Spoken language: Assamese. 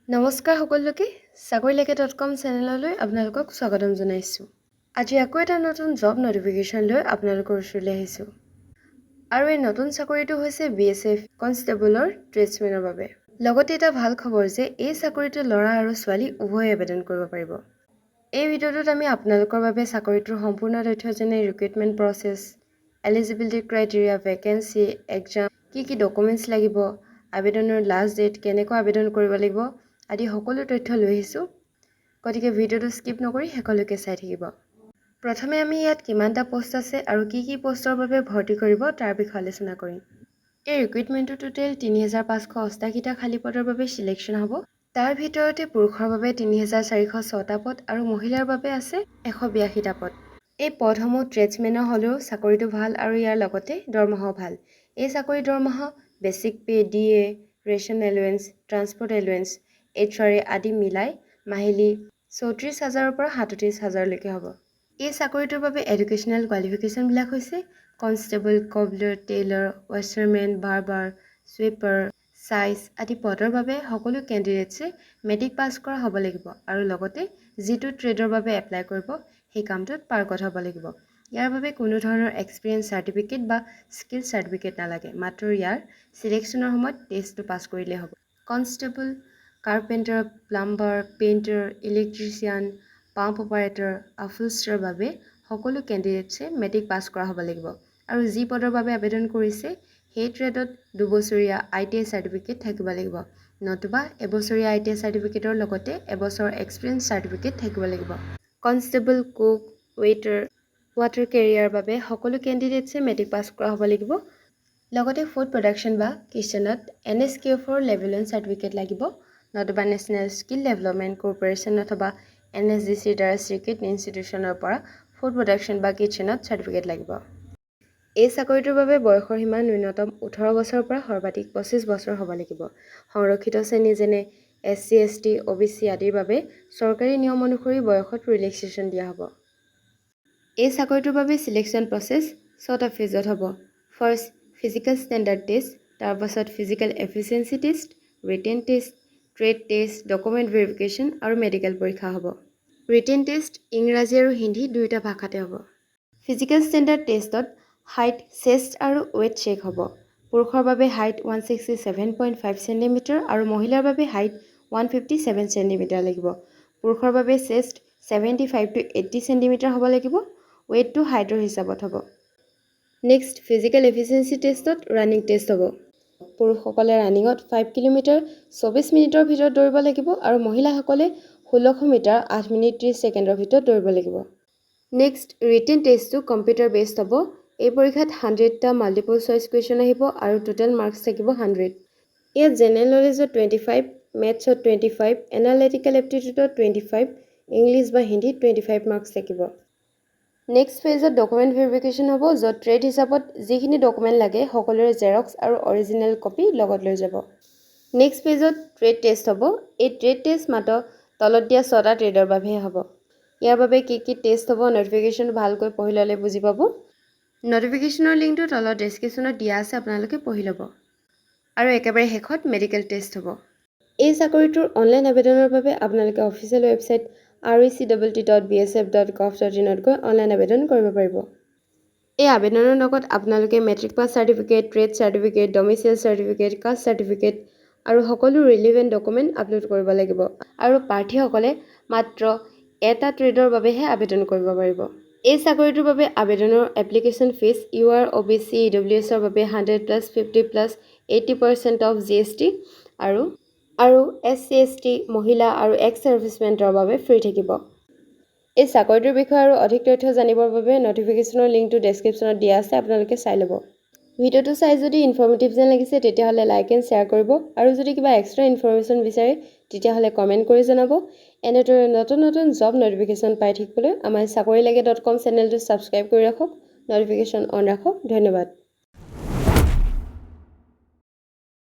নমস্কাৰ সকলোকে চাকৰিলেকে.com চেনেললৈ আপোনালোকক স্বাগতম জনাইছোঁ। আজি আকৌ এটা নতুন জব নটিফিকেশ্যন লৈ আপোনালোকৰ ওচৰলৈ আহিছোঁ। আৰু এই নতুন চাকৰিটো হৈছে BSF কনষ্টেবলৰ ট্ৰেডছমেনৰ বাবে। লগতে এটা ভাল খবৰ যে এই চাকৰিটো ল'ৰা আৰু ছোৱালী উভয়ে আবেদন কৰিব পাৰিব। এই ভিডিঅ'টোত আমি আপোনালোকৰ বাবে চাকৰিটোৰ সম্পূৰ্ণ তথ্য যেনে recruitment process, eligibility criteria, vacancy, exam, কি ডকুমেণ্টছ লাগিব, আবেদনৰ লাষ্ট ডেট, কেনেকৈ আবেদন কৰিব লাগিব আদি সকলো তথ্য লৈ আহিছোঁ। গতিকে ভিডিঅ'টো স্কিপ নকৰি শেষলৈকে চাই থাকিব। প্ৰথমে আমি ইয়াত কিমানটা পোষ্ট আছে আৰু কি পোষ্টৰ বাবে ভৰ্তি কৰিব তাৰ বিষয়ে আলোচনা কৰিম। এই ৰিক্ৰুইটমেণ্টটো টোটেল ৩৫৮৮টা খালী পদৰ বাবে চিলেকশ্যন হ'ব। তাৰ ভিতৰতে পুৰুষৰ বাবে ৩৪০৬টা পদ আৰু মহিলাৰ বাবে আছে ১৮২টা পদ। এই পদসমূহ ট্ৰেডছমেনৰ হ'লেও চাকৰিটো ভাল আৰু ইয়াৰ লগতে দৰমহাও ভাল। এই চাকৰিৰ দৰমহা basic pay, DA, ration allowance, transport allowance, HRA আদি মিলাই মাহিলী ৩৪,০০০ৰ পৰা ৩৭,০০০লৈকে হ'ব। এই চাকৰিটোৰ বাবে এডুকেশ্যনেল কোৱালিফিকেশ্যনবিলাক হৈছে constable, কবলাৰ, tailor, ৱাছাৰমেন, barber, sweeper, size আদি পদৰ বাবে সকলো কেণ্ডিডেটছে মেট্ৰিক পাছ কৰা হ'ব লাগিব আৰু লগতে যিটো ট্ৰেডৰ বাবে এপ্লাই কৰিব সেই কামটোত পাৰ্গত হ'ব লাগিব। ইয়াৰ বাবে কোনো ধৰণৰ এক্সপিৰিয়েঞ্চ চাৰ্টিফিকেট বা স্কিল চাৰ্টিফিকেট নালাগে, মাত্ৰ ইয়াৰ চিলেকশ্যনৰ সময়ত টেষ্টটো পাছ কৰিলেই হ'ব। Constable, carpenter, plumber, painter, electrician, pump operator, আপহোল্ষ্টাৰৰ বাবে সকলো কেণ্ডিডেটছে মেট্ৰিক পাছ কৰা হ'ব লাগিব আৰু যি পদৰ বাবে আবেদন কৰিছে সেই ট্ৰেডত 2 বছৰীয়া ITI চাৰ্টিফিকেট থাকিব লাগিব, নতুবা এবছৰীয়া ITI চাৰ্টিফিকেটৰ লগতে এবছৰৰ এক্সপিৰিয়েঞ্চ চাৰ্টিফিকেট থাকিব লাগিব। Constable, cook, waiter, water career বাবে সকলো কেণ্ডিডেটছে মেট্ৰিক পাছ কৰা হ'ব লাগিব। লগতে ফুড প্ৰডাকশ্যন বা কিচেনত NSQF-ৰ লেভেল 1 চাৰ্টিফিকেট লাগিব, নতুবা নেশ্যনেল স্কিল ডেভেলপমেণ্ট কৰ্প'ৰেশ্যন অথবা NSDC ৰ দ্বাৰা স্বীকৃত ইনষ্টিটিউচনৰ পৰা ফুড প্ৰডাকশ্যন বা কিচেনত চাৰ্টিফিকেট লাগিব। এই চাকৰিটোৰ বাবে বয়সৰ সীমা ন্যূনতম 18 বছৰৰ পৰা সৰ্বাধিক 25 বছৰ হ'ব লাগিব। সংৰক্ষিত শ্ৰেণী যেনে SC, ST, OBC আদিৰ বাবে চৰকাৰী নিয়ম অনুসৰি বয়সত ৰিলেক্সেশ্যন দিয়া হ'ব। এই চাকৰিটোৰ বাবে চিলেকশ্যন প্ৰচেছ 6টা ফেজত হ'ব। ফাৰ্ষ্ট ফিজিকেল ষ্টেণ্ডাৰ্ড টেষ্ট, তাৰপাছত physical efficiency test, written test, trade test, document verification আৰু মেডিকেল পৰীক্ষা হ'ব। ৰিটেন টেষ্ট ইংৰাজী আৰু হিন্দী দুয়োটা ভাষাতে হ'ব। ফিজিকেল ষ্টেণ্ডাৰ্ড টেষ্টত হাইট, চেষ্ট আৰু ৱেইট চেক হ'ব। পুৰুষৰ বাবে হাইট 167.5 চেণ্টিমিটাৰ আৰু মহিলাৰ বাবে হাইট 157 চেণ্টিমিটাৰ লাগিব। পুৰুষৰ বাবে চেষ্ট 75 to 80 চেণ্টিমিটাৰ হ'ব লাগিব। ৱেইটটো হাইটৰ হিচাপত হ'ব। নেক্সট ফিজিকেল এফিচিয়েঞ্চি টেষ্টত ৰানিং টেষ্ট হ'ব। পুৰুষসকলে ৰানিঙত 5 কিলোমিটাৰ 24 মিনিটৰ ভিতৰত দৌৰিব লাগিব আৰু মহিলাসকলে 1600 মিটাৰ 8 মিনিট 30 ছেকেণ্ডৰ ভিতৰত দৌৰিব লাগিব। নেক্সট ৰিটেন টেষ্টটো কম্পিউটাৰ বেছড হ'ব। এই পৰীক্ষাত 100টা মাল্টিপল চইচ কুৱেশ্যন আহিব আৰু টোটেল মাৰ্কছ থাকিব 100। ইয়াত জেনেৰেল নলেজত 25, মেথছত 25, এনালিটিকেল এপ্টিটিউডত 25, ইংলিছ বা হিন্দীত 25 মাৰ্কছ থাকিব। নেক্সট ফেজত ডকুমেণ্ট ভেৰিফিকেশ্যন হ'ব, য'ত ট্ৰেড হিচাপত যিখিনি ডকুমেণ্ট লাগে সকলোৰে জেৰক্স আৰু অৰিজিনেল কপি লগত লৈ যাব। নেক্সট ফেজত ট্ৰেড টেষ্ট হ'ব। এই ট্ৰেড টেষ্ট মাত্ৰ তলত দিয়া 6টা ট্ৰেডৰ বাবেহে হ'ব। ইয়াৰ বাবে কি টেষ্ট হ'ব নটিফিকেশ্যন ভালকৈ পঢ়ি ল'লে বুজি পাব। নটিফিকেশ্যনৰ লিংকটো তলত ডেছক্ৰিপশ্যনত দিয়া আছে, আপোনালোকে পঢ়ি ল'ব। আৰু একেবাৰে শেষত মেডিকেল টেষ্ট হ'ব। এই চাকৰিটোৰ অনলাইন আবেদনৰ বাবে আপোনালোকে অফিচিয়েল ৱেবছাইট recwt.bsf.gov.in ত গৈ অনলাইন আবেদন কৰিব পাৰিব। এই আবেদনৰ লগত আপোনালোকে matric pass certificate, trade certificate, domicile certificate, caste certificate আৰু সকলো ৰিলিভেণ্ট ডকুমেণ্ট আপলোড কৰিব লাগিব আৰু প্ৰাৰ্থীসকলে মাত্ৰ এটা ট্ৰেডৰ বাবেহে আবেদন কৰিব পাৰিব। এই চাকৰিটোৰ বাবে আবেদনৰ এপ্লিকেশ্যন ফিজ UR, OBC, EWSৰ বাবে 100+50+80% অফ GST আৰু SC, ST, মহিলা আৰু এক্স ছাৰ্ভিচমেনৰ বাবে ফ্ৰী থাকিব। এই চাকৰিটোৰ বিষয়ে আৰু অধিক তথ্য জানিবৰ বাবে নটিফিকেশ্যনৰ লিংকটো ডেছক্ৰিপশ্যনত দিয়া আছে, আপোনালোকে চাই ল'ব। ভিডিঅ'টো চাই যদি ইনফৰ্মেটিভ যেন লাগিছে তেতিয়াহ'লে লাইক এণ্ড শ্বেয়াৰ কৰিব আৰু যদি কিবা এক্সট্ৰা ইনফৰ্মেশ্যন বিচাৰে তেতিয়াহ'লে কমেণ্ট কৰি জনাব। এনেদৰে নতুন জব নটিফিকেশ্যন পাই থাকিবলৈ আমাৰ চাকৰিলেকে.com চেনেলটো ছাবস্ক্ৰাইব কৰি ৰাখক, নটিফিকেশ্যন অন ৰাখক। ধন্যবাদ।